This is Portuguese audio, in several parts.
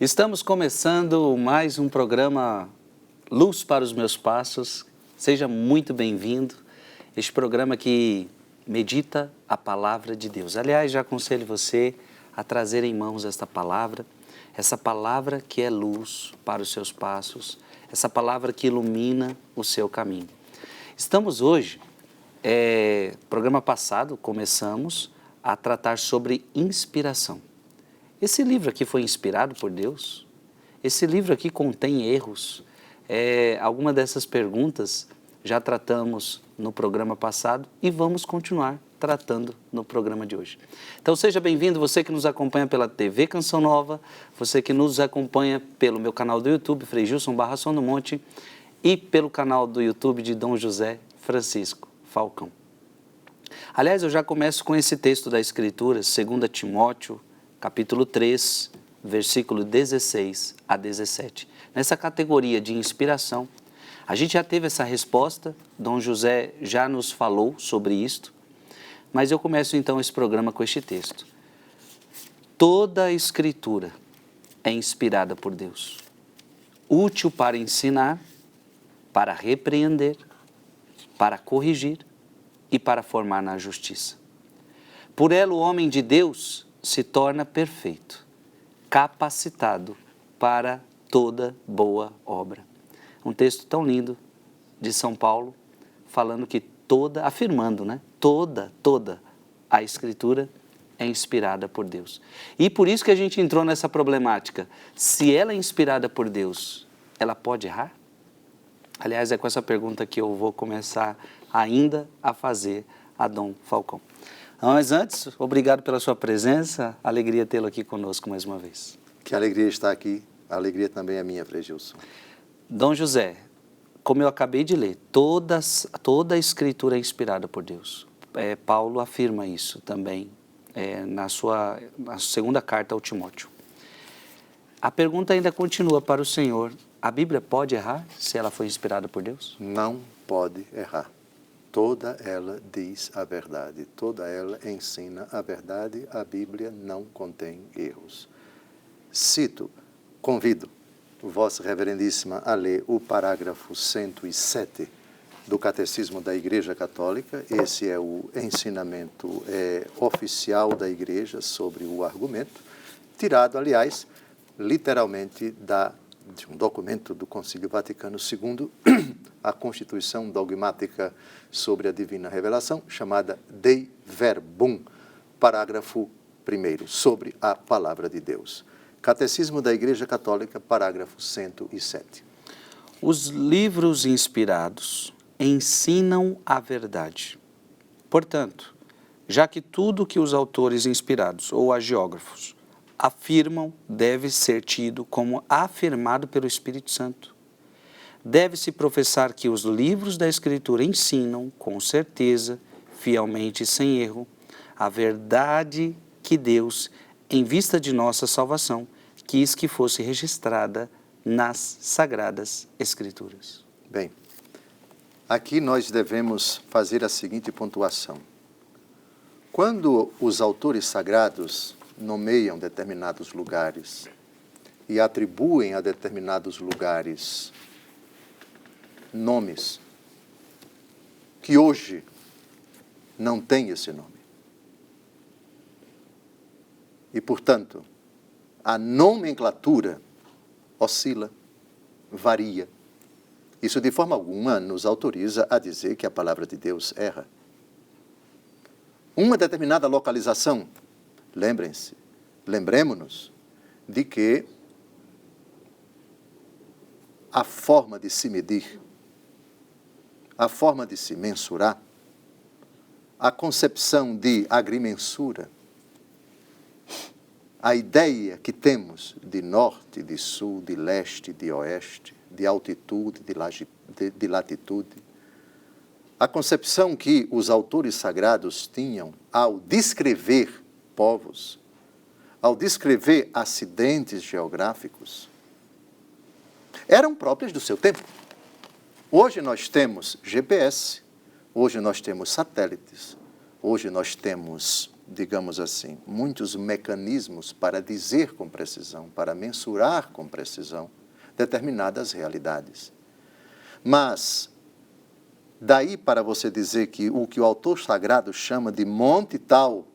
Estamos começando mais um programa Luz para os Meus Passos. Seja muito bem-vindo. Este programa que medita a palavra de Deus. Aliás, já aconselho você a trazer em mãos essa palavra que é luz para os seus passos, essa palavra que ilumina o seu caminho. Estamos hoje, programa passado, começamos a tratar sobre inspiração. Esse livro aqui foi inspirado por Deus? Esse livro aqui contém erros? Alguma dessas perguntas já tratamos no programa passado e vamos continuar tratando no programa de hoje. Então seja bem-vindo, você que nos acompanha pela TV Canção Nova, você que nos acompanha pelo meu canal do YouTube, Frei Gilson Barra Som do Monte, e pelo canal do YouTube de Dom José Francisco Falcão. Aliás, eu já começo com esse texto da Escritura, 2 Timóteo, capítulo 3, versículo 16 a 17. Nessa categoria de inspiração, a gente já teve essa resposta, Dom José já nos falou sobre isto, mas eu começo então esse programa com este texto. Toda a Escritura é inspirada por Deus, útil para ensinar, para repreender, para corrigir e para formar na justiça. Por ela o homem de Deus se torna perfeito, capacitado para toda boa obra. Um texto tão lindo de São Paulo, falando que afirmando, toda a Escritura é inspirada por Deus. E por isso que a gente entrou nessa problemática. Se ela é inspirada por Deus, ela pode errar? Aliás, é com essa pergunta que eu vou começar ainda a fazer a Dom Falcão. Mas antes, obrigado pela sua presença, alegria tê-lo aqui conosco mais uma vez. Que alegria estar aqui, a alegria também é minha, Frei Gilson. Dom José, como eu acabei de ler, toda a Escritura é inspirada por Deus. Paulo afirma isso também na segunda carta ao Timóteo. A pergunta ainda continua para o Senhor, a Bíblia pode errar se ela foi inspirada por Deus? Não pode errar. Toda ela diz a verdade, toda ela ensina a verdade, a Bíblia não contém erros. Cito, convido Vossa Reverendíssima a ler o parágrafo 107 do Catecismo da Igreja Católica. Esse é o ensinamento oficial da Igreja sobre o argumento, tirado, aliás, literalmente de um documento do Concílio Vaticano II, a Constituição Dogmática sobre a Divina Revelação, chamada Dei Verbum, parágrafo 1º, sobre a Palavra de Deus. Catecismo da Igreja Católica, parágrafo 107. Os livros inspirados ensinam a verdade. Portanto, já que tudo que os autores inspirados ou agiógrafos afirmam deve ser tido como afirmado pelo Espírito Santo, deve-se professar que os livros da Escritura ensinam, com certeza, fielmente e sem erro, a verdade que Deus, em vista de nossa salvação, quis que fosse registrada nas Sagradas Escrituras. Bem, aqui nós devemos fazer a seguinte pontuação. Quando os autores sagrados nomeiam determinados lugares e atribuem a determinados lugares nomes que hoje não têm esse nome. E, portanto, a nomenclatura oscila, varia. Isso, de forma alguma, nos autoriza a dizer que a palavra de Deus erra. Uma determinada localização, lembremos-nos de que a forma de se medir, a forma de se mensurar, a concepção de agrimensura, a ideia que temos de norte, de sul, de leste, de oeste, de altitude, de latitude, a concepção que os autores sagrados tinham ao descrever povos, ao descrever acidentes geográficos, eram próprias do seu tempo. Hoje nós temos GPS, hoje nós temos satélites, hoje nós temos digamos assim, muitos mecanismos para dizer com precisão, para mensurar com precisão determinadas realidades. Mas, daí para você dizer que o autor sagrado chama de monte tal,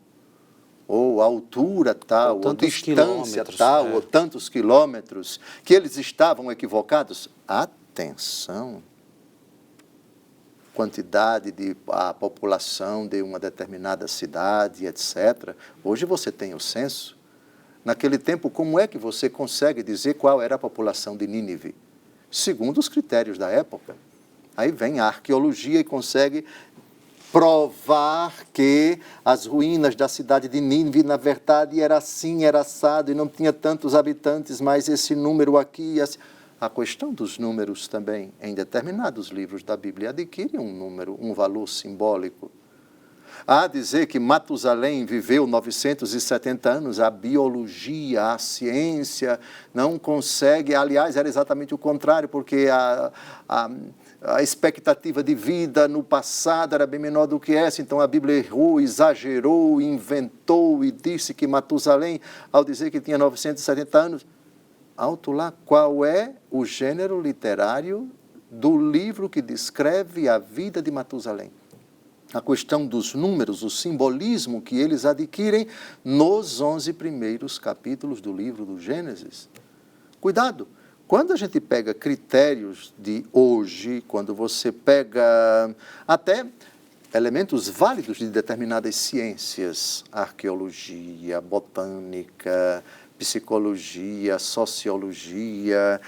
ou altura tal, ou distância tal, ou tantos quilômetros, que eles estavam equivocados, atenção! Quantidade de a população de uma determinada cidade, etc. Hoje você tem o censo. Naquele tempo, como é que você consegue dizer qual era a população de Nínive? Segundo os critérios da época. Aí vem a arqueologia e consegue provar que as ruínas da cidade de Nínive, na verdade, era assim, era assado, e não tinha tantos habitantes, mas esse número aqui... A questão dos números também, em determinados livros da Bíblia, adquire um número, um valor simbólico. A dizer que Matusalém viveu 970 anos, a biologia, a ciência não consegue, aliás, era exatamente o contrário, porque a expectativa de vida no passado era bem menor do que essa, então a Bíblia errou, exagerou, inventou e disse que Matusalém, ao dizer que tinha 970 anos, alto lá, qual é o gênero literário do livro que descreve a vida de Matusalém? A questão dos números, o simbolismo que eles adquirem nos 11 primeiros capítulos do livro do Gênesis. Cuidado! Quando a gente pega critérios de hoje, quando você pega até elementos válidos de determinadas ciências, arqueologia, botânica, psicologia, sociologia,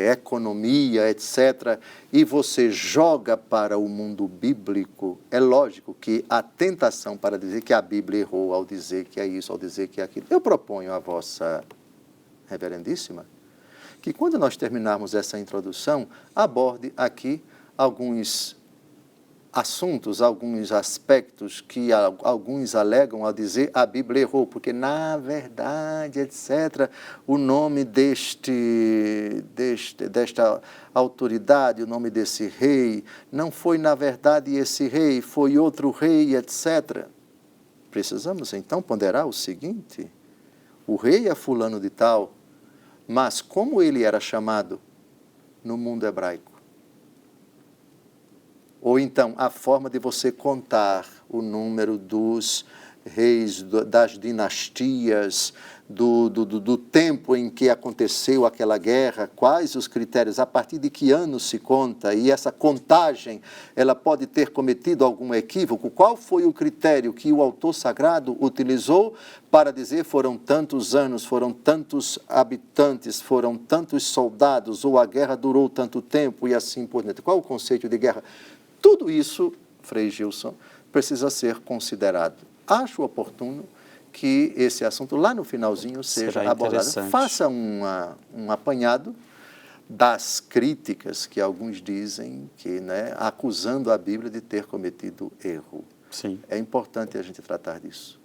economia, etc., e você joga para o mundo bíblico, é lógico que a tentação para dizer que a Bíblia errou ao dizer que é isso, ao dizer que é aquilo. Eu proponho à vossa reverendíssima que quando nós terminarmos essa introdução, aborde aqui alguns assuntos, alguns aspectos que alguns alegam ao dizer a Bíblia errou, porque na verdade, etc., o nome desta autoridade, o nome desse rei, não foi na verdade esse rei, foi outro rei, etc. Precisamos então ponderar o seguinte: o rei é fulano de tal, mas como ele era chamado no mundo hebraico? Ou então, a forma de você contar o número dos reis, das dinastias, do tempo em que aconteceu aquela guerra, quais os critérios, a partir de que ano se conta, e essa contagem, ela pode ter cometido algum equívoco. Qual foi o critério que o autor sagrado utilizou para dizer foram tantos anos, foram tantos habitantes, foram tantos soldados, ou a guerra durou tanto tempo, e assim por diante? Qual o conceito de guerra? Tudo isso, Frei Gilson, precisa ser considerado. Acho oportuno que esse assunto lá no finalzinho seja abordado. Faça um apanhado das críticas que alguns dizem, que, acusando a Bíblia de ter cometido erro. Sim. É importante a gente tratar disso.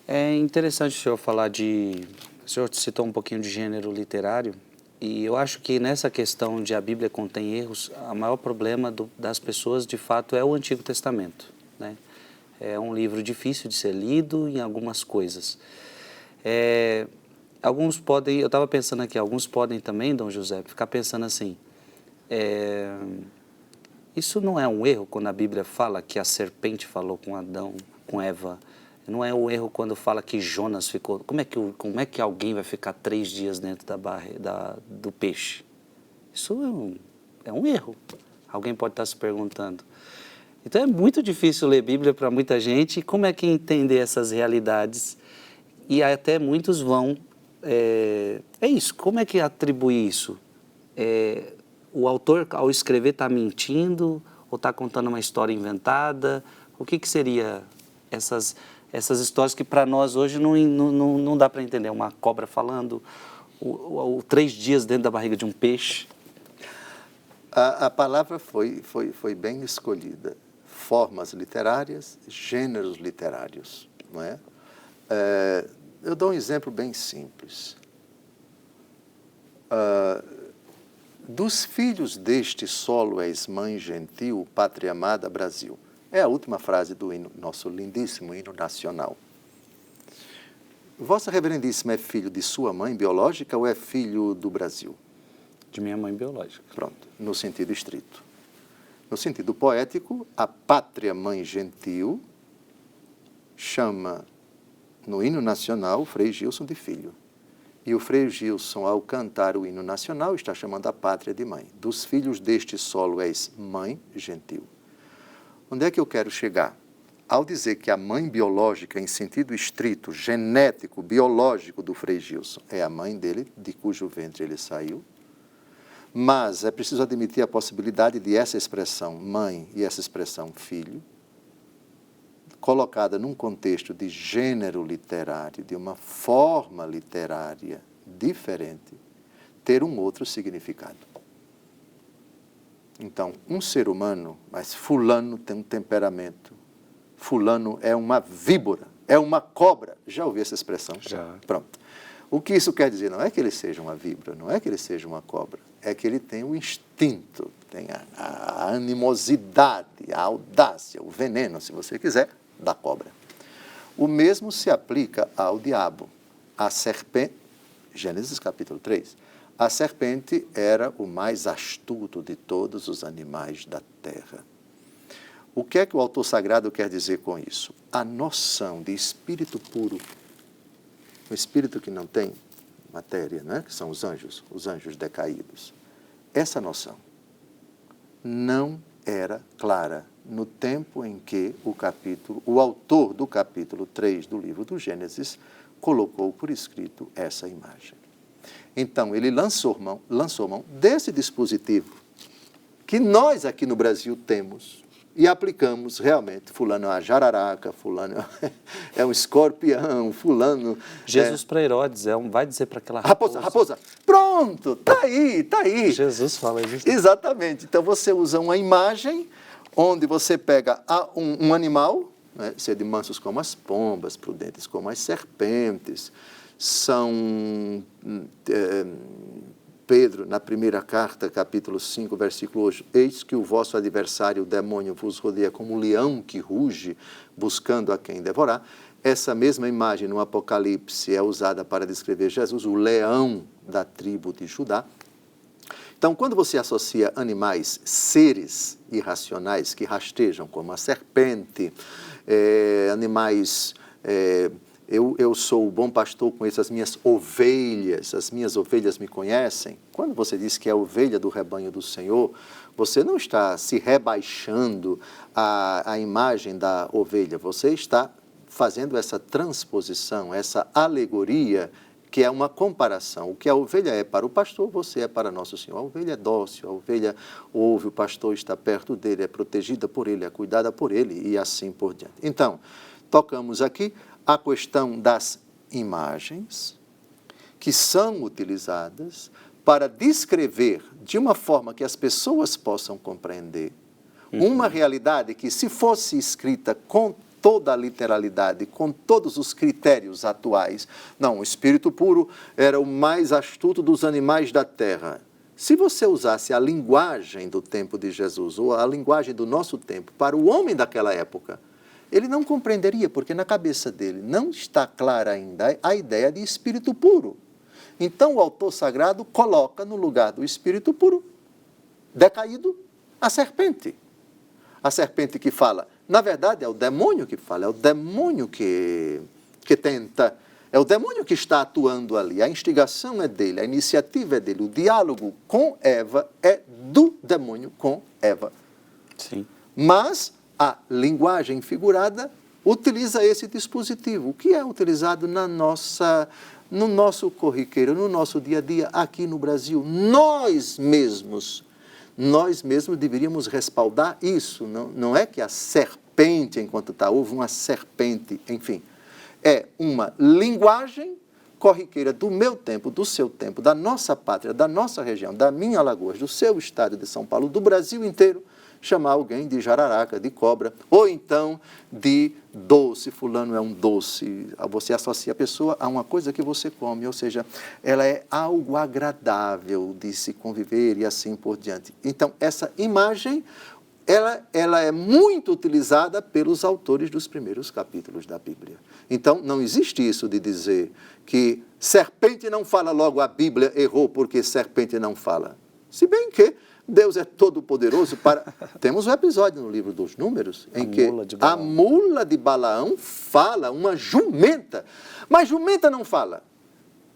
É interessante o senhor falar o senhor citou um pouquinho de gênero literário. E eu acho que nessa questão de a Bíblia contém erros, o maior problema das pessoas, de fato, é o Antigo Testamento, né? É um livro difícil de ser lido em algumas coisas. Alguns podem, eu estava pensando aqui, alguns podem também, Dom José, ficar pensando assim, isso não é um erro quando a Bíblia fala que a serpente falou com Adão, com Eva? Não é um erro quando fala que Jonas ficou... Como é que alguém vai ficar 3 dias dentro do peixe? Isso é um erro. Alguém pode estar se perguntando. Então é muito difícil ler Bíblia para muita gente. Como é que entender essas realidades? E até muitos vão... É isso. Como é que atribui isso? O autor, ao escrever, está mentindo? Ou está contando uma história inventada? O que seria essas histórias que para nós hoje não dá para entender? Uma cobra falando, 3 dias dentro da barriga de um peixe. A palavra foi bem escolhida. Formas literárias, gêneros literários, não é? Eu dou um exemplo bem simples. Dos filhos deste solo és mãe gentil, pátria amada, Brasil. É a última frase do hino, nosso lindíssimo hino nacional. Vossa Reverendíssima é filho de sua mãe biológica ou é filho do Brasil? De minha mãe biológica. Pronto, no sentido estrito. No sentido poético, a pátria mãe gentil chama, no hino nacional, Frei Gilson de filho. E o Frei Gilson, ao cantar o hino nacional, está chamando a pátria de mãe. Dos filhos deste solo és mãe gentil. Onde é que eu quero chegar? Ao dizer que a mãe biológica, em sentido estrito, genético, biológico do Frei Gilson, é a mãe dele, de cujo ventre ele saiu, mas é preciso admitir a possibilidade de essa expressão mãe e essa expressão filho, colocada num contexto de gênero literário, de uma forma literária diferente, ter um outro significado. Então, um ser humano, mas fulano tem um temperamento, fulano é uma víbora, é uma cobra. Já ouviu essa expressão? Já. Pronto. O que isso quer dizer? Não é que ele seja uma víbora, não é que ele seja uma cobra, é que ele tem o instinto, tem a animosidade, a audácia, o veneno, se você quiser, da cobra. O mesmo se aplica ao diabo. A serpente, Gênesis capítulo 3, a serpente era o mais astuto de todos os animais da terra. O que é que o autor sagrado quer dizer com isso? A noção de espírito puro, o espírito que não tem matéria, né? Que são os anjos decaídos. Essa noção não era clara no tempo em que o autor do capítulo 3 do livro do Gênesis colocou por escrito essa imagem. Então, ele lançou mão desse dispositivo que nós aqui no Brasil temos e aplicamos realmente. Fulano é uma jararaca, fulano é um escorpião, fulano... Jesus para Herodes vai dizer para aquela raposa. Pronto, tá aí. Jesus fala isso. Exatamente. Então, você usa uma imagem onde você pega um animal, né, sede mansos como as pombas, prudentes como as serpentes, são... Pedro, na primeira carta, capítulo 5, versículo 8, eis que o vosso adversário, o demônio, vos rodeia como um leão que ruge, buscando a quem devorar. Essa mesma imagem no Apocalipse é usada para descrever Jesus, o leão da tribo de Judá. Então, quando você associa animais, seres irracionais que rastejam, como a serpente, animais... Eu sou o bom pastor, conheço as minhas ovelhas me conhecem. Quando você diz que é a ovelha do rebanho do Senhor, você não está se rebaixando à imagem da ovelha, você está fazendo essa transposição, essa alegoria, que é uma comparação. O que a ovelha é para o pastor, você é para nosso Senhor. A ovelha é dócil, a ovelha ouve, o pastor está perto dele, é protegida por ele, é cuidada por ele e assim por diante. Então, tocamos aqui a questão das imagens que são utilizadas para descrever de uma forma que as pessoas possam compreender uma realidade que, se fosse escrita com toda a literalidade, com todos os critérios atuais, não, o espírito puro era o mais astuto dos animais da terra. Se você usasse a linguagem do tempo de Jesus ou a linguagem do nosso tempo para o homem daquela época, ele não compreenderia, porque na cabeça dele não está clara ainda a ideia de espírito puro. Então, o autor sagrado coloca no lugar do espírito puro, decaído, a serpente. A serpente que fala, na verdade, é o demônio que fala, é o demônio que tenta, é o demônio que está atuando ali. A instigação é dele, a iniciativa é dele, o diálogo com Eva é do demônio com Eva. Sim. Mas a linguagem figurada utiliza esse dispositivo, que é utilizado no nosso corriqueiro, no nosso dia a dia aqui no Brasil. Nós mesmos deveríamos respaldar isso. Não é que a serpente, enquanto houve uma serpente, enfim. É uma linguagem corriqueira do meu tempo, do seu tempo, da nossa pátria, da nossa região, da minha Alagoas, do seu estado de São Paulo, do Brasil inteiro, chamar alguém de jararaca, de cobra, ou então de doce. Fulano é um doce. Você associa a pessoa a uma coisa que você come, ou seja, ela é algo agradável de se conviver e assim por diante. Então, essa imagem ela é muito utilizada pelos autores dos primeiros capítulos da Bíblia. Então, não existe isso de dizer que serpente não fala, logo a Bíblia errou porque serpente não fala. Se bem que Deus é todo-poderoso para... Temos um episódio no livro dos Números em que a mula de Balaão fala, uma jumenta. Mas jumenta não fala.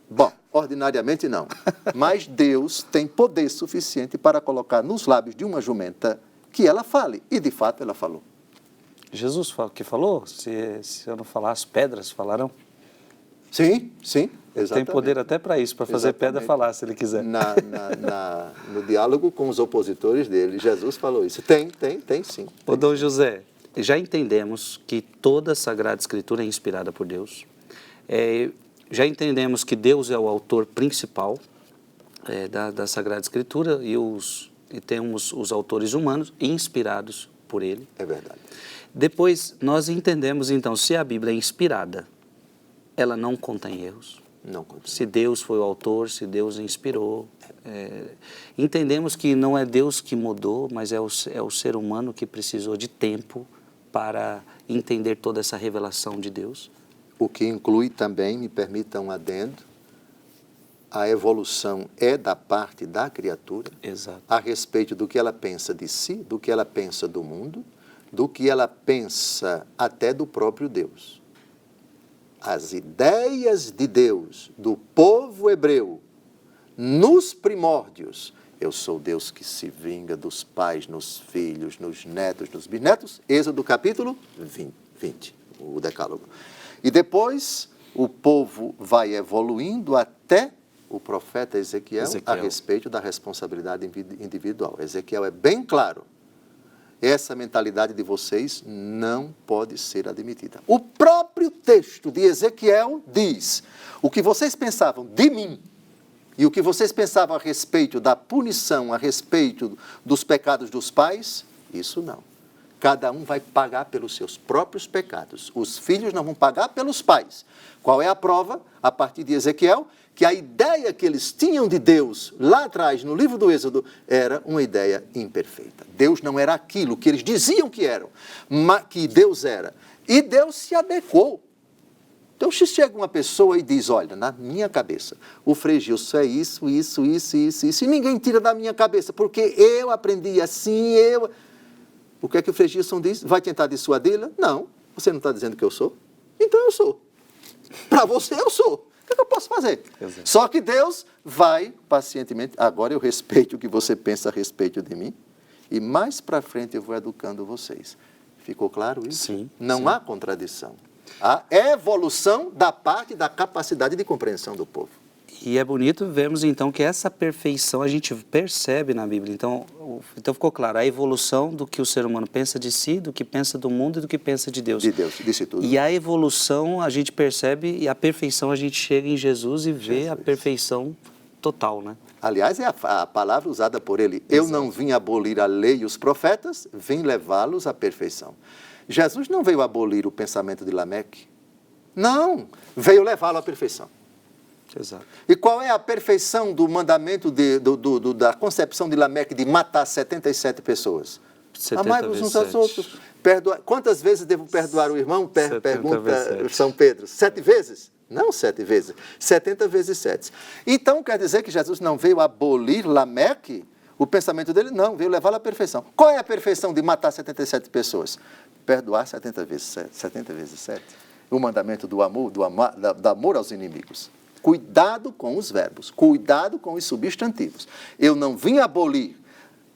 Bom, ordinariamente não. Mas Deus tem poder suficiente para colocar nos lábios de uma jumenta que ela fale. E, de fato, ela falou. Jesus que falou? Se eu não falar, as pedras falarão? Sim, sim, exatamente. Tem poder até para isso, para fazer pedra falar, se ele quiser. No diálogo com os opositores dele, Jesus falou isso. Tem sim. Ô, Dom José, já entendemos que toda a Sagrada Escritura é inspirada por Deus. Já entendemos que Deus é o autor principal da Sagrada Escritura e temos os autores humanos inspirados por ele. É verdade. Depois, nós entendemos, então, se a Bíblia é inspirada, ela não contém erros. Não contém. Se Deus foi o autor, se Deus inspirou. Entendemos que não é Deus que mudou, mas é o ser humano que precisou de tempo para entender toda essa revelação de Deus. O que inclui também, me permita um adendo, a evolução é da parte da criatura. Exato. A respeito do que ela pensa de si, do que ela pensa do mundo, do que ela pensa até do próprio Deus. As ideias de Deus, do povo hebreu, nos primórdios, eu sou Deus que se vinga dos pais, nos filhos, nos netos, nos bisnetos, Êxodo capítulo 20, o decálogo. E depois o povo vai evoluindo até o profeta Ezequiel a respeito da responsabilidade individual. Ezequiel é bem claro. Essa mentalidade de vocês não pode ser admitida. O próprio texto de Ezequiel diz: o que vocês pensavam de mim e o que vocês pensavam a respeito da punição, a respeito dos pecados dos pais, isso não. Cada um vai pagar pelos seus próprios pecados. Os filhos não vão pagar pelos pais. Qual é a prova? A partir de Ezequiel, que a ideia que eles tinham de Deus lá atrás, no livro do Êxodo, era uma ideia imperfeita. Deus não era aquilo que eles diziam que eram, que Deus era. E Deus se adequou. Então, se chega uma pessoa e diz: olha, na minha cabeça, o Frei Gilson é isso, e ninguém tira da minha cabeça, porque eu aprendi assim, O que é que o Frei Gilson diz? Vai tentar dissuadi-la? Não, você não está dizendo que eu sou? Então eu sou. Para você eu sou. O que eu posso fazer? Exato. Só que Deus vai pacientemente. Agora eu respeito o que você pensa a respeito de mim. E mais para frente eu vou educando vocês. Ficou claro isso? Sim. Não há contradição. Há evolução da parte da capacidade de compreensão do povo. E é bonito vermos então que essa perfeição a gente percebe na Bíblia. Então ficou claro, a evolução do que o ser humano pensa de si, do que pensa do mundo e do que pensa de Deus. De Deus, disse tudo. E a evolução a gente percebe e a perfeição a gente chega em Jesus e vê a perfeição total, né? Aliás, é a palavra usada por ele. Exato. Eu não vim abolir a lei e os profetas, vim levá-los à perfeição. Jesus não veio abolir o pensamento de Lameque. Não, veio levá-lo à perfeição. Exato. E qual é a perfeição do mandamento da concepção de Lameque de matar 77 pessoas? Amai-vos uns aos outros. Quantas vezes devo perdoar o irmão? Pergunta São Pedro. 7 vezes? Não 7 vezes. 70 vezes 7. Então quer dizer que Jesus não veio abolir Lameque? O pensamento dele não, veio levá-lo à perfeição. Qual é a perfeição de matar 77 pessoas? Perdoar 70 vezes 7. 70 vezes 7. O mandamento do amor aos inimigos. Cuidado com os verbos, cuidado com os substantivos. Eu não vim abolir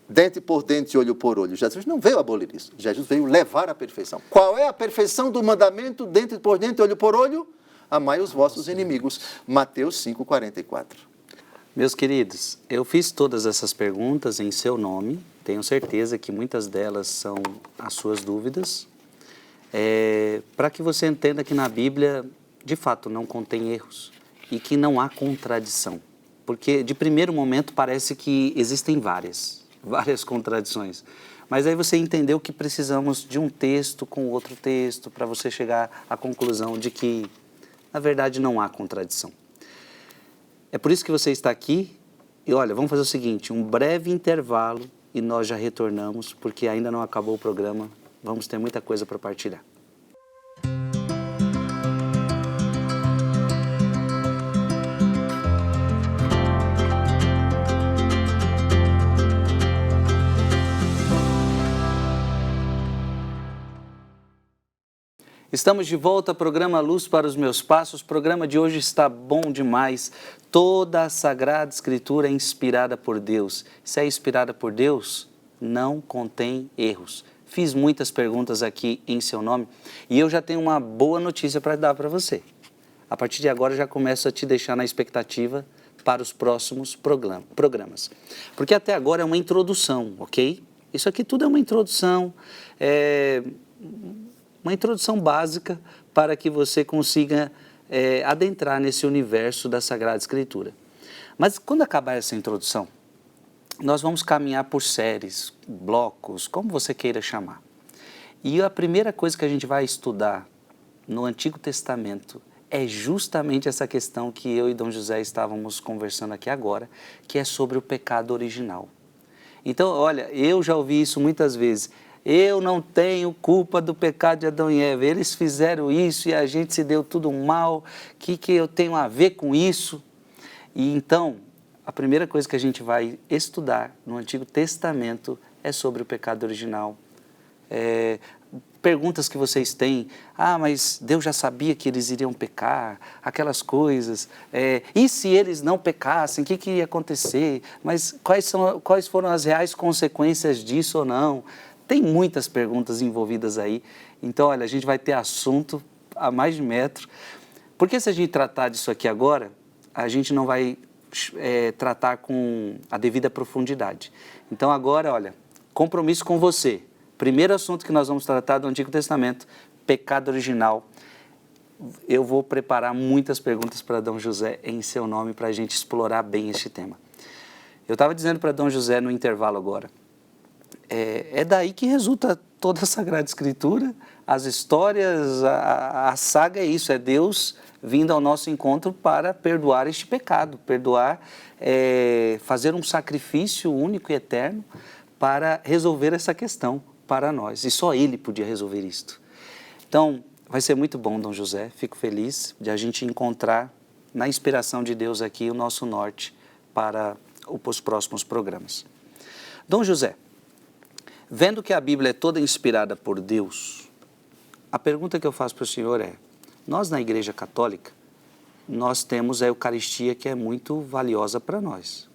dente por dente, olho por olho. Jesus não veio abolir isso. Jesus veio levar à perfeição. Qual é a perfeição do mandamento dente por dente, olho por olho? Amai os vossos inimigos. Mateus 5,44. Meus queridos, eu fiz todas essas perguntas em seu nome. Tenho certeza que muitas delas são as suas dúvidas. Para que você entenda que na Bíblia, de fato, não contém erros. E que não há contradição. Porque, de primeiro momento, parece que existem várias contradições. Mas aí você entendeu que precisamos de um texto com outro texto para você chegar à conclusão de que, na verdade, não há contradição. É por isso que você está aqui. E olha, vamos fazer o seguinte, um breve intervalo e nós já retornamos, porque ainda não acabou o programa. Vamos ter muita coisa para partilhar. Estamos de volta ao programa Luz para os Meus Passos. O programa de hoje está bom demais. Toda a Sagrada Escritura é inspirada por Deus. Se é inspirada por Deus, não contém erros. Fiz muitas perguntas aqui em seu nome e eu já tenho uma boa notícia para dar para você. A partir de agora, eu já começo a te deixar na expectativa para os próximos programas. Porque até agora é uma introdução, ok? Isso aqui tudo é uma introdução, uma introdução básica para que você consiga adentrar nesse universo da Sagrada Escritura. Mas quando acabar essa introdução, nós vamos caminhar por séries, blocos, como você queira chamar. E a primeira coisa que a gente vai estudar no Antigo Testamento é justamente essa questão que eu e Dom José estávamos conversando aqui agora, que é sobre o pecado original. Então, olha, eu já ouvi isso muitas vezes. Eu não tenho culpa do pecado de Adão e Eva. Eles fizeram isso e a gente se deu tudo mal. O que eu tenho a ver com isso? E então, a primeira coisa que a gente vai estudar no Antigo Testamento é sobre o pecado original. Perguntas que vocês têm. Mas Deus já sabia que eles iriam pecar, aquelas coisas. E se eles não pecassem, o que ia acontecer? Mas quais foram as reais consequências disso ou não? Tem muitas perguntas envolvidas aí. Então, olha, a gente vai ter assunto a mais de metro. Porque se a gente tratar disso aqui agora, a gente não vai tratar com a devida profundidade. Então, agora, olha, compromisso com você. Primeiro assunto que nós vamos tratar do Antigo Testamento, pecado original. Eu vou preparar muitas perguntas para Dom José em seu nome para a gente explorar bem este tema. Eu estava dizendo para Dom José no intervalo agora, é daí que resulta toda a Sagrada Escritura, as histórias, a saga é isso, é Deus vindo ao nosso encontro para perdoar este pecado, perdoar, fazer um sacrifício único e eterno para resolver essa questão para nós. E só Ele podia resolver isto. Então, vai ser muito bom, Dom José, fico feliz de a gente encontrar na inspiração de Deus aqui o nosso norte para os próximos programas. Dom José, vendo que a Bíblia é toda inspirada por Deus, a pergunta que eu faço para o senhor é, nós na Igreja Católica, nós temos a Eucaristia que é muito valiosa para nós.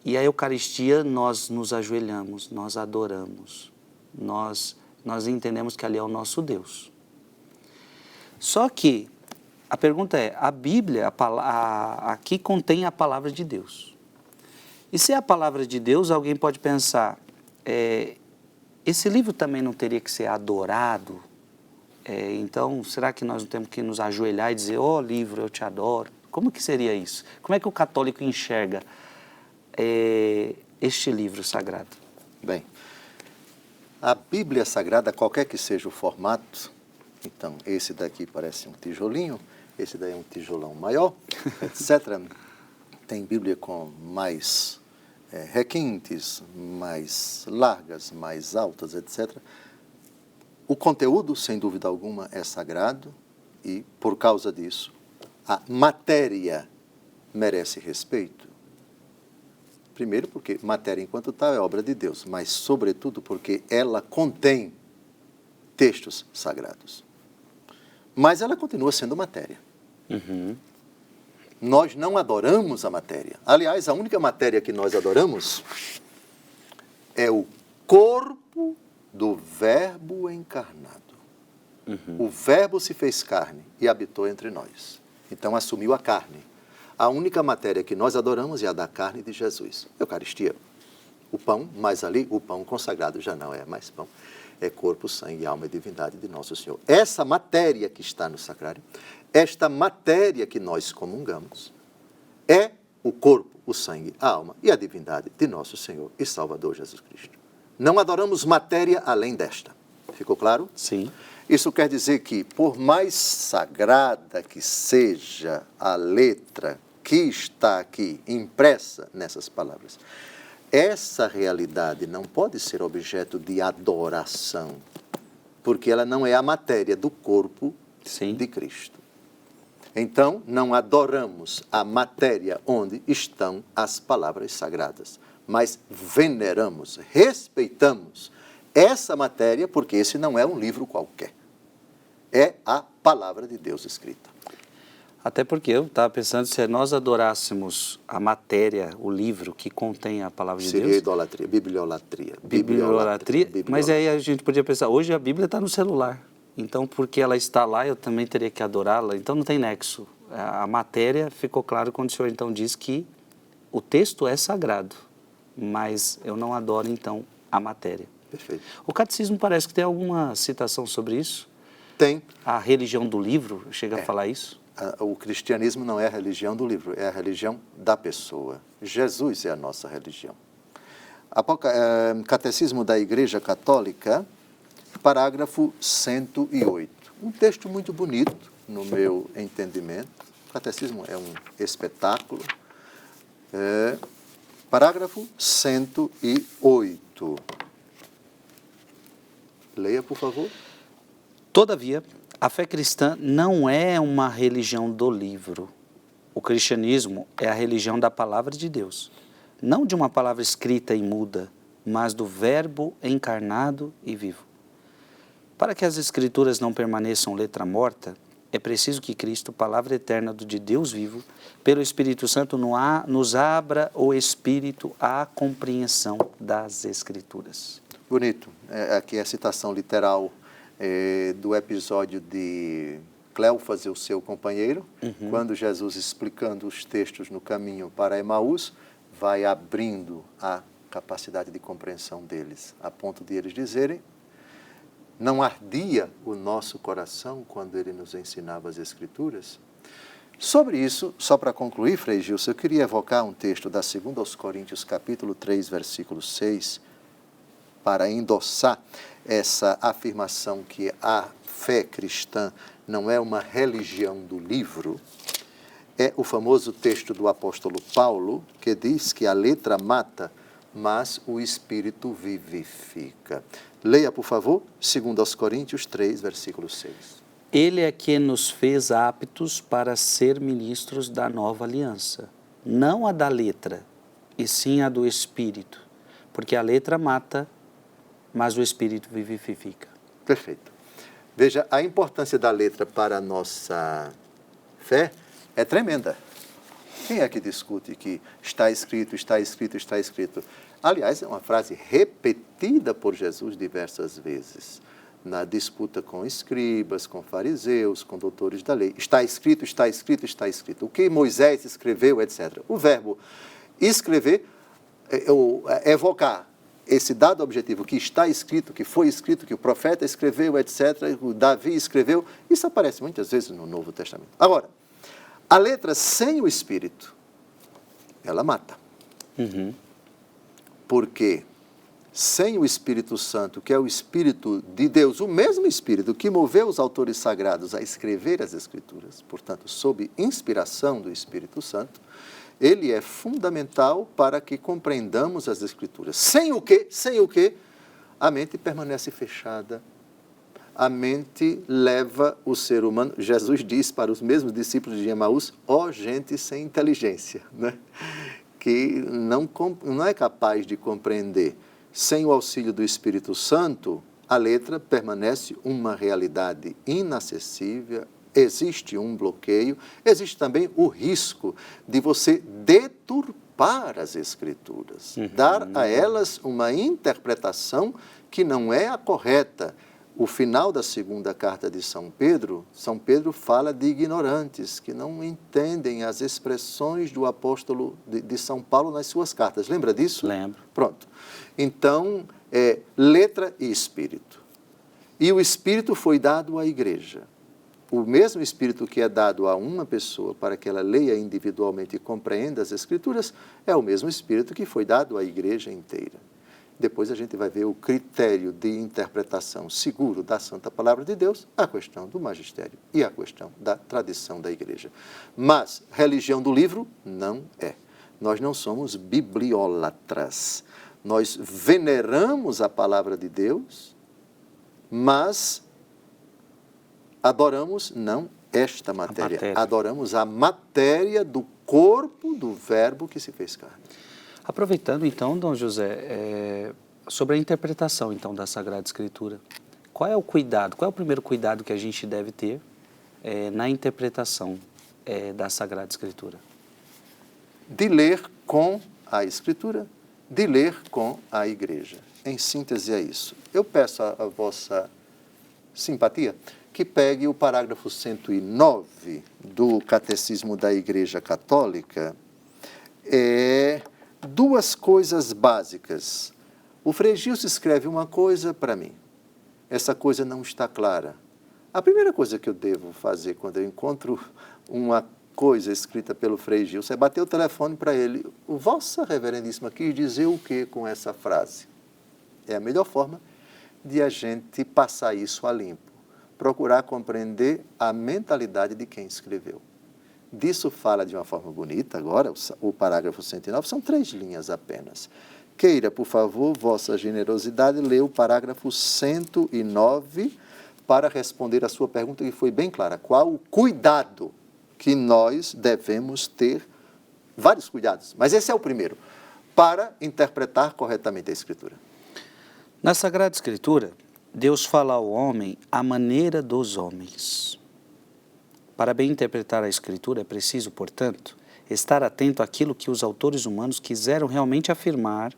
E a Eucaristia nós nos ajoelhamos, nós adoramos, nós entendemos que ali é o nosso Deus. Só que a pergunta é, a Bíblia aqui contém a palavra de Deus. E se é a palavra de Deus, alguém pode pensar, esse livro também não teria que ser adorado? Então, será que nós não temos que nos ajoelhar e dizer, livro, eu te adoro? Como que seria isso? Como é que o católico enxerga este livro sagrado? Bem, a Bíblia Sagrada, qualquer que seja o formato, então esse daqui parece um tijolinho, esse daí é um tijolão maior, etc. Tem Bíblia com mais requintes, mais largas, mais altas, etc. O conteúdo, sem dúvida alguma, é sagrado e, por causa disso, a matéria merece respeito. Primeiro porque matéria, enquanto tal, é obra de Deus, mas, sobretudo, porque ela contém textos sagrados. Mas ela continua sendo matéria. Uhum. Nós não adoramos a matéria. Aliás, a única matéria que nós adoramos é o corpo do Verbo encarnado. Uhum. O Verbo se fez carne e habitou entre nós. Então, assumiu a carne. A única matéria que nós adoramos é a da carne de Jesus. Eucaristia, o pão, mas ali o pão consagrado já não é mais pão. É corpo, sangue, alma e divindade de nosso Senhor. Essa matéria que está no sacrário, esta matéria que nós comungamos, é o corpo, o sangue, a alma e a divindade de nosso Senhor e Salvador Jesus Cristo. Não adoramos matéria além desta. Ficou claro? Sim. Isso quer dizer que, por mais sagrada que seja a letra que está aqui impressa nessas palavras, essa realidade não pode ser objeto de adoração, porque ela não é a matéria do corpo de Cristo. Então, não adoramos a matéria onde estão as palavras sagradas, mas veneramos, respeitamos essa matéria, porque esse não é um livro qualquer. É a palavra de Deus escrita. Até porque eu estava pensando, se nós adorássemos a matéria, o livro que contém a palavra de Deus... Seria idolatria, bibliolatria. Bibliolatria, mas aí a gente podia pensar, hoje a Bíblia está no celular, então porque ela está lá, eu também teria que adorá-la, então não tem nexo. A matéria ficou claro quando o Senhor então diz que o texto é sagrado, mas eu não adoro então a matéria. Perfeito. O catecismo parece que tem alguma citação sobre isso? Tem. A religião do livro chega a falar isso? O cristianismo não é a religião do livro, é a religião da pessoa. Jesus é a nossa religião. Catecismo da Igreja Católica, parágrafo 108. Um texto muito bonito, no meu entendimento. O catecismo é um espetáculo. Parágrafo 108. Leia, por favor. Todavia, a fé cristã não é uma religião do livro. O cristianismo é a religião da palavra de Deus. Não de uma palavra escrita e muda, mas do verbo encarnado e vivo. Para que as escrituras não permaneçam letra morta, é preciso que Cristo, palavra eterna de Deus vivo, pelo Espírito Santo nos abra o Espírito à compreensão das Escrituras. Bonito. Aqui é a citação literal do episódio de Cleófas e o seu companheiro, quando Jesus, explicando os textos no caminho para Emaús, vai abrindo a capacidade de compreensão deles, a ponto de eles dizerem: não ardia o nosso coração quando ele nos ensinava as Escrituras? Sobre isso, só para concluir, Frei Gilson, eu queria evocar um texto da 2 aos Coríntios, capítulo 3, versículo 6, para endossar essa afirmação que a fé cristã não é uma religião do livro. É o famoso texto do apóstolo Paulo, que diz que a letra mata, mas o Espírito vivifica. Leia, por favor, 2 aos Coríntios 3, versículo 6. Ele é que nos fez aptos para ser ministros da nova aliança, não a da letra, e sim a do Espírito, porque a letra mata, mas o Espírito vivifica. Perfeito. Veja, a importância da letra para a nossa fé é tremenda. Quem é que discute que está escrito, está escrito, está escrito? Aliás, é uma frase repetida por Jesus diversas vezes, na disputa com escribas, com fariseus, com doutores da lei. Está escrito, está escrito, está escrito. O que Moisés escreveu, etc. O verbo escrever, evocar esse dado objetivo que está escrito, que foi escrito, que o profeta escreveu, etc., o Davi escreveu, isso aparece muitas vezes no Novo Testamento. Agora, a letra sem o Espírito, ela mata. Porque sem o Espírito Santo, que é o Espírito de Deus, o mesmo Espírito que moveu os autores sagrados a escrever as Escrituras, portanto, sob inspiração do Espírito Santo, ele é fundamental para que compreendamos as Escrituras. Sem o quê? A mente permanece fechada. A mente leva o ser humano... Jesus diz para os mesmos discípulos de Emaús: ó gente sem inteligência, né? Que não é capaz de compreender. Sem o auxílio do Espírito Santo, a letra permanece uma realidade inacessível. Existe um bloqueio, existe também o risco de você deturpar as Escrituras, dar a elas uma interpretação que não é a correta. O final da segunda carta de São Pedro fala de ignorantes que não entendem as expressões do apóstolo de São Paulo nas suas cartas. Lembra disso? Lembro. Pronto. Então, letra e Espírito. E o Espírito foi dado à igreja. O mesmo Espírito que é dado a uma pessoa para que ela leia individualmente e compreenda as Escrituras, é o mesmo Espírito que foi dado à igreja inteira. Depois a gente vai ver o critério de interpretação seguro da Santa Palavra de Deus, a questão do magistério e a questão da tradição da igreja. Mas religião do livro não é. Nós não somos bibliólatras. Nós veneramos a palavra de Deus, mas adoramos não esta matéria. Adoramos a matéria do corpo do Verbo que se fez carne. Aproveitando então, Dom José, sobre a interpretação então da Sagrada Escritura, qual é o cuidado, qual é o primeiro cuidado que a gente deve ter na interpretação da Sagrada Escritura? De ler com a Escritura, de ler com a Igreja. Em síntese é isso. Eu peço a vossa simpatia que pegue o parágrafo 109 do Catecismo da Igreja Católica. Duas coisas básicas. O Frei Gilson escreve uma coisa para mim. Essa coisa não está clara. A primeira coisa que eu devo fazer quando eu encontro uma coisa escrita pelo Frei Gilson é bater o telefone para ele. O Vossa Reverendíssima quis dizer o que com essa frase? É a melhor forma de a gente passar isso a limpo. Procurar compreender a mentalidade de quem escreveu. Disso fala de uma forma bonita agora, o parágrafo 109, são 3 linhas apenas. Queira, por favor, vossa generosidade, ler o parágrafo 109 para responder a sua pergunta, que foi bem clara. Qual o cuidado que nós devemos ter? Vários cuidados, mas esse é o primeiro, para interpretar corretamente a Escritura. Na Sagrada Escritura, Deus fala ao homem à maneira dos homens. Para bem interpretar a Escritura, é preciso, portanto, estar atento àquilo que os autores humanos quiseram realmente afirmar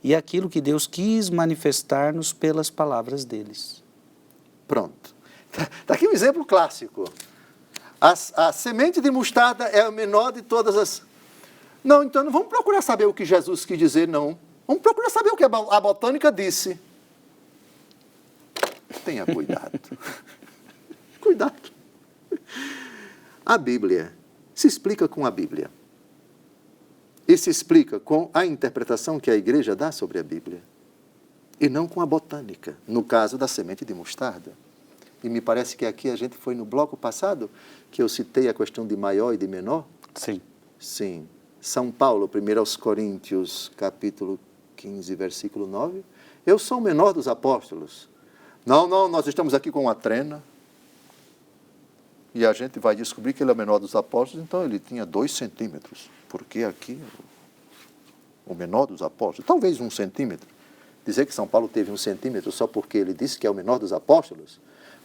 e àquilo que Deus quis manifestar-nos pelas palavras deles. Pronto. Está aqui um exemplo clássico. A semente de mostarda é a menor de todas as... Não, então não vamos procurar saber o que Jesus quis dizer, não. Vamos procurar saber o que a botânica disse. Tenha cuidado. Cuidado. A Bíblia se explica com a Bíblia. E se explica com a interpretação que a Igreja dá sobre a Bíblia. E não com a botânica, no caso da semente de mostarda. E me parece que aqui a gente foi no bloco passado, que eu citei a questão de maior e de menor. Sim. Sim. São Paulo, 1 aos Coríntios, capítulo 15, versículo 9. Eu sou o menor dos apóstolos. Não, nós estamos aqui com uma trena. E a gente vai descobrir que ele é o menor dos apóstolos, então ele tinha 2 centímetros. Porque aqui, o menor dos apóstolos, talvez 1 centímetro. Dizer que São Paulo teve 1 centímetro só porque ele disse que é o menor dos apóstolos?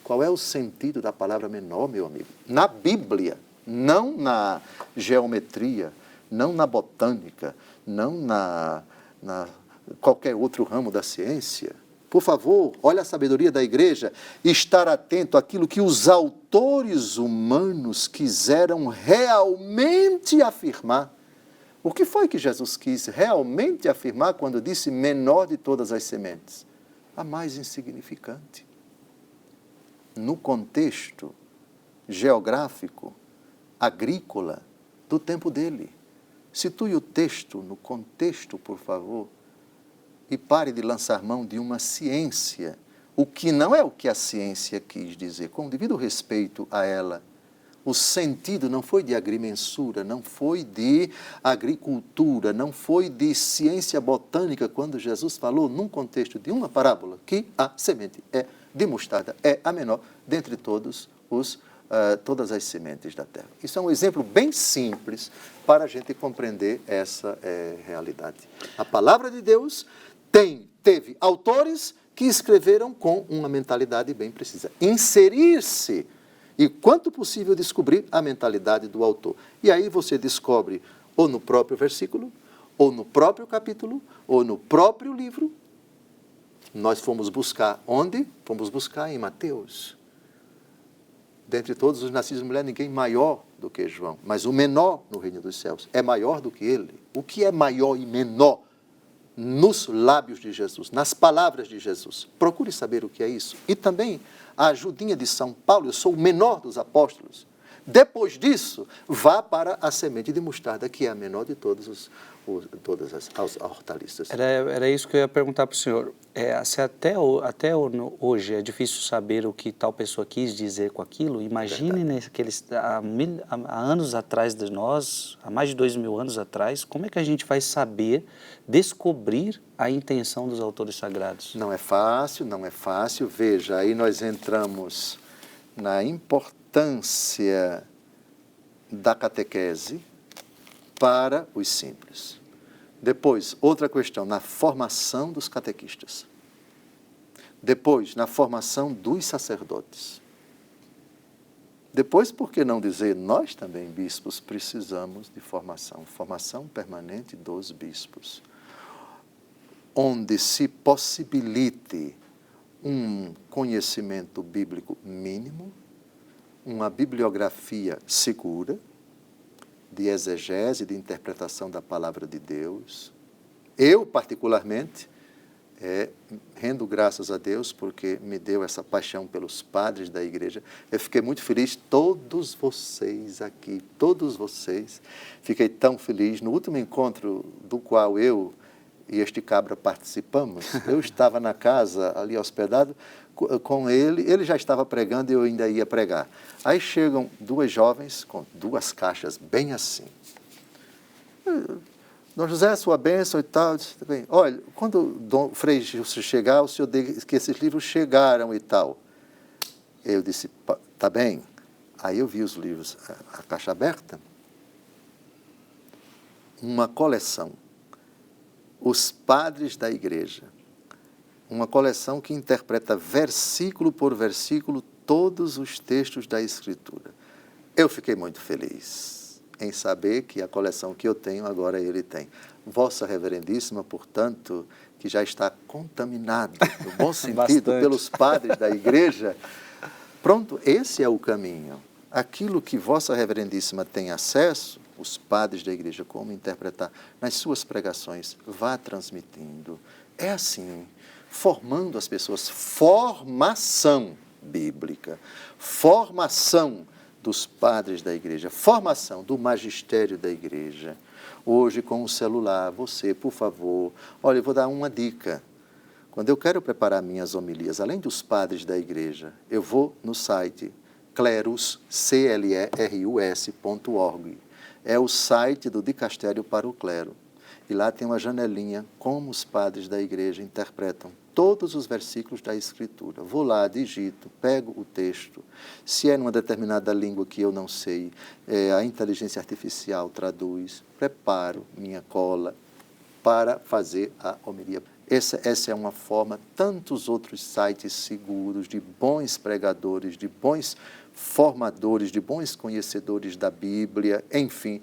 Qual é o sentido da palavra menor, meu amigo? Na Bíblia, não na geometria, não na botânica, não na qualquer outro ramo da ciência. Por favor, olha a sabedoria da Igreja, estar atento àquilo que os autores humanos quiseram realmente afirmar. O que foi que Jesus quis realmente afirmar quando disse menor de todas as sementes? A mais insignificante. No contexto geográfico, agrícola, do tempo dele. Situe o texto no contexto, por favor, e pare de lançar mão de uma ciência, o que não é o que a ciência quis dizer, com devido respeito a ela. O sentido não foi de agrimensura, não foi de agricultura, não foi de ciência botânica, quando Jesus falou, num contexto de uma parábola, que a semente de mostarda é a menor dentre todas as sementes da terra. Isso é um exemplo bem simples para a gente compreender essa realidade. A palavra de Deus teve autores que escreveram com uma mentalidade bem precisa. Inserir-se e, quanto possível, descobrir a mentalidade do autor. E aí você descobre, ou no próprio versículo, ou no próprio capítulo, ou no próprio livro. Nós fomos buscar onde? Fomos buscar em Mateus. Dentre todos os nascidos de mulher, ninguém maior do que João. Mas o menor no reino dos céus é maior do que ele. O que é maior e menor? Nos lábios de Jesus, nas palavras de Jesus. Procure saber o que é isso. E também a ajudinha de São Paulo, eu sou o menor dos apóstolos. Depois disso, vá para a semente de mostarda, que é a menor de todas as hortaliças. Era isso que eu ia perguntar para o senhor. Se até hoje é difícil saber o que tal pessoa quis dizer com aquilo, imagine há anos atrás de nós, há mais de 2000 anos atrás, como é que a gente vai saber descobrir a intenção dos autores sagrados? Não é fácil, não é fácil. Veja, aí nós entramos na importância da catequese para os simples. Depois, outra questão, na formação dos catequistas. Depois, na formação dos sacerdotes. Depois, por que não dizer, nós também, bispos, precisamos de formação permanente dos bispos, onde se possibilite um conhecimento bíblico mínimo, uma bibliografia segura, de exegese, de interpretação da palavra de Deus. Eu, particularmente, rendo graças a Deus porque me deu essa paixão pelos padres da igreja. Eu fiquei muito feliz, todos vocês aqui, todos vocês, fiquei tão feliz. No último encontro do qual eu e este cabra participamos, eu estava na casa ali hospedado com ele já estava pregando e eu ainda ia pregar. Aí chegam duas jovens com duas caixas bem assim. Dom José, sua bênção e tal. Eu disse, bem, olha, quando o Dom Frei Gilson chegar, o senhor diz que esses livros chegaram e tal. Eu disse, tá bem. Aí eu vi os livros, a caixa aberta, uma coleção, Os Padres da Igreja, uma coleção que interpreta versículo por versículo todos os textos da Escritura. Eu fiquei muito feliz em saber que a coleção que eu tenho, agora ele tem. Vossa Reverendíssima, portanto, que já está contaminada, no bom sentido, pelos padres da igreja. Pronto, esse é o caminho. Aquilo que Vossa Reverendíssima tem acesso, os padres da igreja, como interpretar nas suas pregações, vá transmitindo. É assim, formando as pessoas, formação bíblica, formação dos padres da igreja, formação do magistério da igreja. Hoje, com o celular, você, por favor, olha, eu vou dar uma dica. Quando eu quero preparar minhas homilias, além dos padres da igreja, eu vou no site clerus, clerus.org. É o site do Dicastério para o Clero. E lá tem uma janelinha, como os padres da igreja interpretam todos os versículos da Escritura. Vou lá, digito, pego o texto. Se é numa determinada língua que eu não sei, a inteligência artificial traduz, preparo minha cola para fazer a homilia. Essa é uma forma, tantos outros sites seguros, de bons pregadores, de bons formadores, de bons conhecedores da Bíblia, enfim,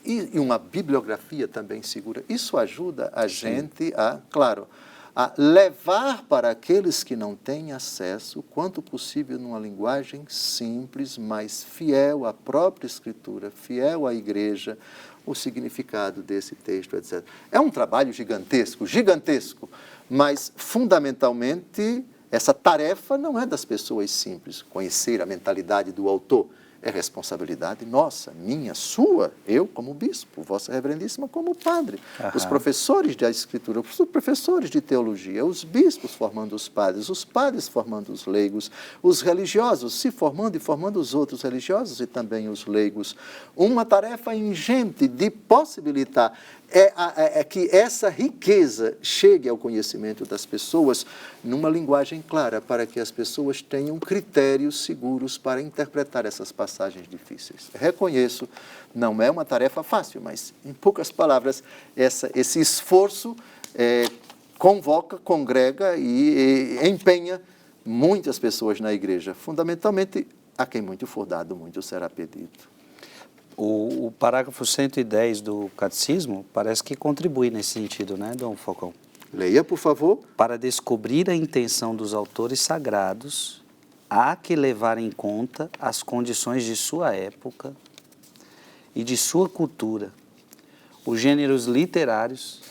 e uma bibliografia também segura. Isso ajuda a gente a, claro, a levar para aqueles que não têm acesso, quanto possível, numa linguagem simples, mas fiel à própria Escritura, fiel à igreja, o significado desse texto, etc. É um trabalho gigantesco, gigantesco, mas, fundamentalmente, essa tarefa não é das pessoas simples. Conhecer a mentalidade do autor é responsabilidade nossa, minha, sua, eu como bispo, Vossa Reverendíssima como padre, os professores da Escritura, os professores de teologia, os bispos formando os padres formando os leigos, os religiosos se formando e formando os outros religiosos e também os leigos. Uma tarefa ingente de possibilitar que essa riqueza chegue ao conhecimento das pessoas numa linguagem clara, para que as pessoas tenham critérios seguros para interpretar essas passagens difíceis. Reconheço, não é uma tarefa fácil, mas, em poucas palavras, esse esforço convoca, congrega e empenha muitas pessoas na igreja. Fundamentalmente, a quem muito for dado, muito será pedido. O parágrafo 110 do Catecismo parece que contribui nesse sentido, né, Dom Falcão? Leia, por favor. Para descobrir a intenção dos autores sagrados, há que levar em conta as condições de sua época e de sua cultura, os gêneros literários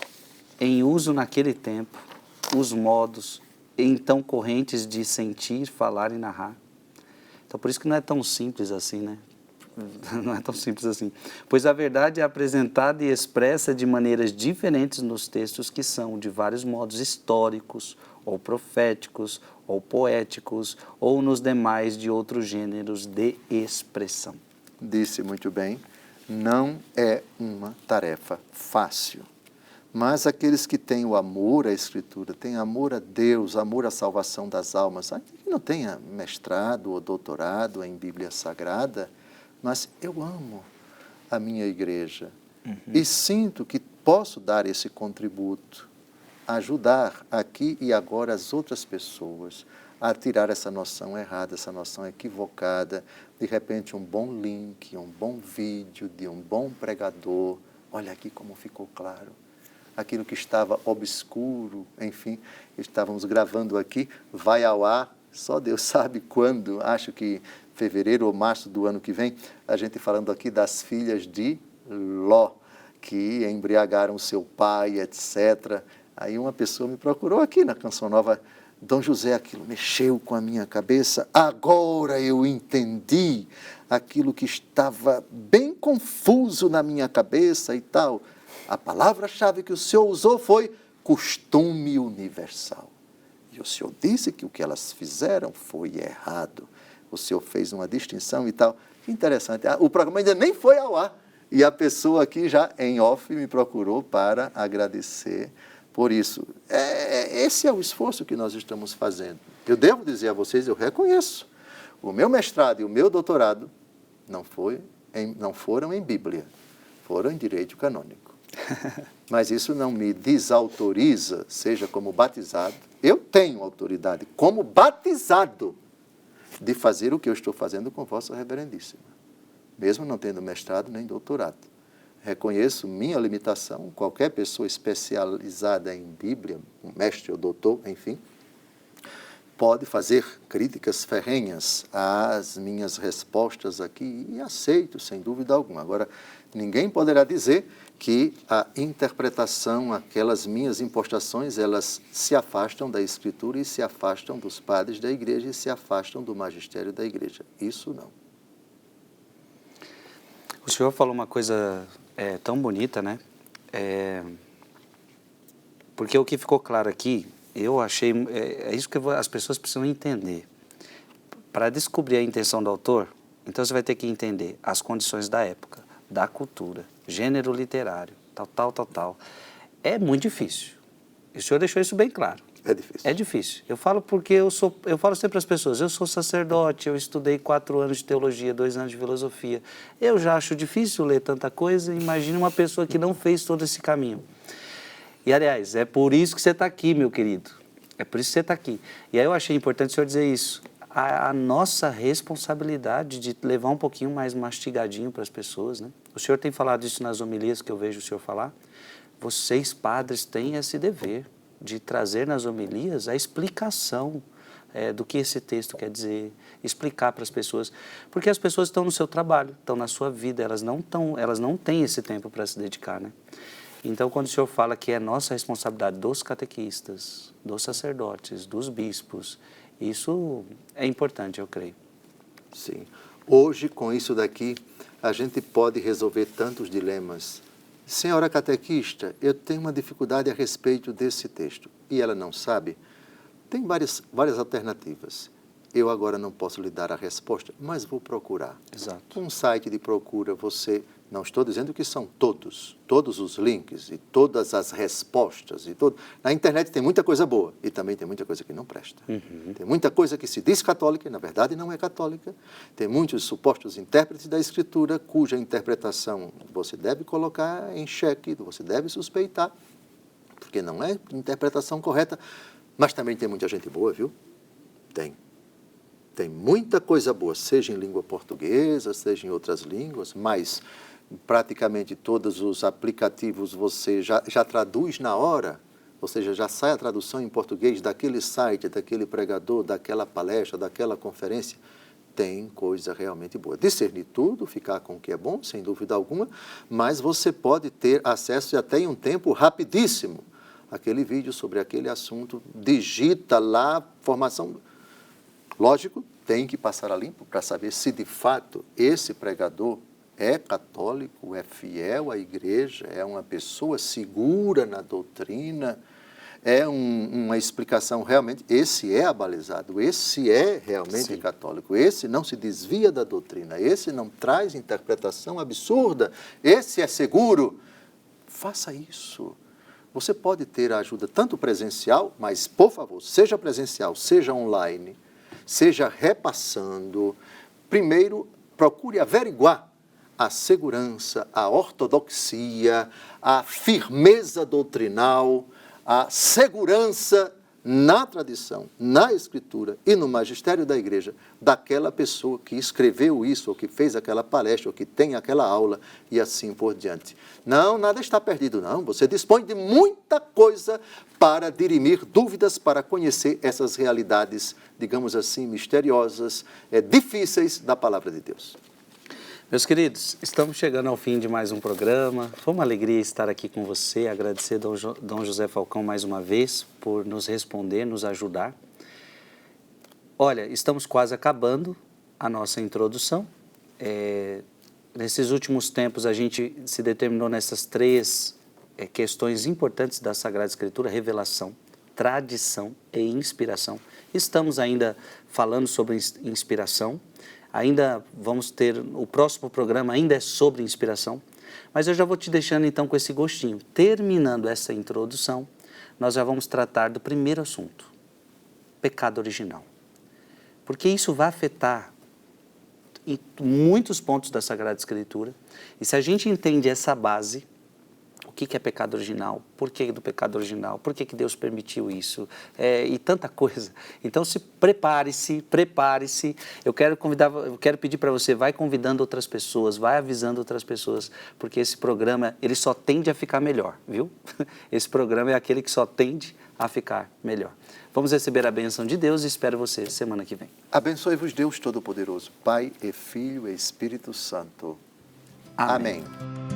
em uso naquele tempo, os modos então correntes de sentir, falar e narrar. Então, por isso que não é tão simples assim, né? Não é tão simples assim. Pois a verdade é apresentada e expressa de maneiras diferentes nos textos que são, de vários modos, históricos, ou proféticos, ou poéticos, ou nos demais de outros gêneros de expressão. Disse muito bem, não é uma tarefa fácil. Mas aqueles que têm o amor à Escritura, têm amor a Deus, amor à salvação das almas, ainda que não tenha mestrado ou doutorado em Bíblia Sagrada, mas eu amo a minha igreja e sinto que posso dar esse contributo, ajudar aqui e agora as outras pessoas a tirar essa noção errada, essa noção equivocada, de repente um bom link, um bom vídeo de um bom pregador. Olha aqui como ficou claro. Aquilo que estava obscuro, enfim, estávamos gravando aqui, vai ao ar, só Deus sabe quando, acho que fevereiro ou março do ano que vem, a gente falando aqui das filhas de Ló, que embriagaram seu pai, etc. Aí uma pessoa me procurou aqui na Canção Nova, Dom José, aquilo mexeu com a minha cabeça, agora eu entendi aquilo que estava bem confuso na minha cabeça e tal. A palavra-chave que o Senhor usou foi costume universal. E o Senhor disse que o que elas fizeram foi errado. O Senhor fez uma distinção e tal. Que interessante. O programa ainda nem foi ao ar. E a pessoa aqui já em off me procurou para agradecer por isso. Esse é o esforço que nós estamos fazendo. Eu devo dizer a vocês, eu reconheço. O meu mestrado e o meu doutorado não foram em Bíblia, foram em Direito Canônico. Mas isso não me desautoriza, seja como batizado, eu tenho autoridade como batizado de fazer o que eu estou fazendo com Vossa Reverendíssima, mesmo não tendo mestrado nem doutorado. Reconheço minha limitação, qualquer pessoa especializada em Bíblia, um mestre ou doutor, enfim, pode fazer críticas ferrenhas às minhas respostas aqui e aceito, sem dúvida alguma. Agora, ninguém poderá dizer que a interpretação, aquelas minhas impostações, elas se afastam da Escritura e se afastam dos padres da igreja e se afastam do magistério da igreja. Isso não. O senhor falou uma coisa tão bonita, né? Porque o que ficou claro aqui, eu achei, é isso que as pessoas precisam entender. Para descobrir a intenção do autor, então você vai ter que entender as condições da época, da cultura, gênero literário, tal. É muito difícil. E o senhor deixou isso bem claro. É difícil. É difícil. Eu falo porque eu falo sempre para as pessoas, eu sou sacerdote, eu estudei 4 anos de teologia, 2 anos de filosofia. Eu já acho difícil ler tanta coisa, imagine uma pessoa que não fez todo esse caminho. E, aliás, é por isso que você está aqui, meu querido. É por isso que você está aqui. E aí eu achei importante o senhor dizer isso. A nossa responsabilidade de levar um pouquinho mais mastigadinho para as pessoas, né? O senhor tem falado isso nas homilias que eu vejo o senhor falar. Vocês, padres, têm esse dever de trazer nas homilias a explicação do que esse texto quer dizer, explicar para as pessoas. Porque as pessoas estão no seu trabalho, estão na sua vida, elas não têm esse tempo para se dedicar, né? Então, quando o senhor fala que é nossa responsabilidade dos catequistas, dos sacerdotes, dos bispos, isso é importante, eu creio. Sim. Hoje, com isso daqui, a gente pode resolver tantos dilemas. Senhora catequista, eu tenho uma dificuldade a respeito desse texto. E ela não sabe? Tem várias alternativas. Eu agora não posso lhe dar a resposta, mas vou procurar. Exato. Um site de procura, você... Não estou dizendo que são todos os links e todas as respostas. Na internet tem muita coisa boa e também tem muita coisa que não presta. Tem muita coisa que se diz católica e, na verdade, não é católica. Tem muitos supostos intérpretes da Escritura cuja interpretação você deve colocar em xeque, você deve suspeitar, porque não é interpretação correta. Mas também tem muita gente boa, viu? Tem muita coisa boa, seja em língua portuguesa, seja em outras línguas, mas praticamente todos os aplicativos você já traduz na hora, ou seja, já sai a tradução em português daquele site, daquele pregador, daquela palestra, daquela conferência. Tem coisa realmente boa. Discernir tudo, ficar com o que é bom, sem dúvida alguma, mas você pode ter acesso até em um tempo rapidíssimo àquele vídeo sobre aquele assunto, digita lá, formação... Lógico, tem que passar a limpo para saber se de fato esse pregador é católico, é fiel à igreja, é uma pessoa segura na doutrina, é uma explicação realmente, esse é abalizado, esse é realmente Sim. católico, esse não se desvia da doutrina, esse não traz interpretação absurda, esse é seguro. Faça isso. Você pode ter a ajuda tanto presencial, mas, por favor, seja presencial, seja online, seja repassando. Primeiro, procure averiguar a segurança, a ortodoxia, a firmeza doutrinal, a segurança na tradição, na escritura e no magistério da igreja daquela pessoa que escreveu isso, ou que fez aquela palestra, ou que tem aquela aula e assim por diante. Não, nada está perdido, não. Você dispõe de muita coisa para dirimir dúvidas, para conhecer essas realidades, digamos assim, misteriosas, difíceis da palavra de Deus. Meus queridos, estamos chegando ao fim de mais um programa. Foi uma alegria estar aqui com você, agradecer Dom José Falcão mais uma vez por nos responder, nos ajudar. Olha, estamos quase acabando a nossa introdução. Nesses últimos tempos a gente se determinou nessas três questões importantes da Sagrada Escritura: revelação, tradição e inspiração. Estamos ainda falando sobre inspiração. Ainda vamos ter, o próximo programa ainda é sobre inspiração, mas eu já vou te deixando então com esse gostinho. Terminando essa introdução, nós já vamos tratar do primeiro assunto, pecado original. Porque isso vai afetar em muitos pontos da Sagrada Escritura, e se a gente entende essa base, o que é pecado original, por que do pecado original, por que Deus permitiu isso, e tanta coisa. Então, prepare-se. Eu quero pedir para você, vai convidando outras pessoas, vai avisando outras pessoas, porque esse programa, ele só tende a ficar melhor, viu? Esse programa é aquele que só tende a ficar melhor. Vamos receber a bênção de Deus e espero você semana que vem. Abençoe-vos Deus Todo-Poderoso, Pai e Filho e Espírito Santo. Amém. Amém.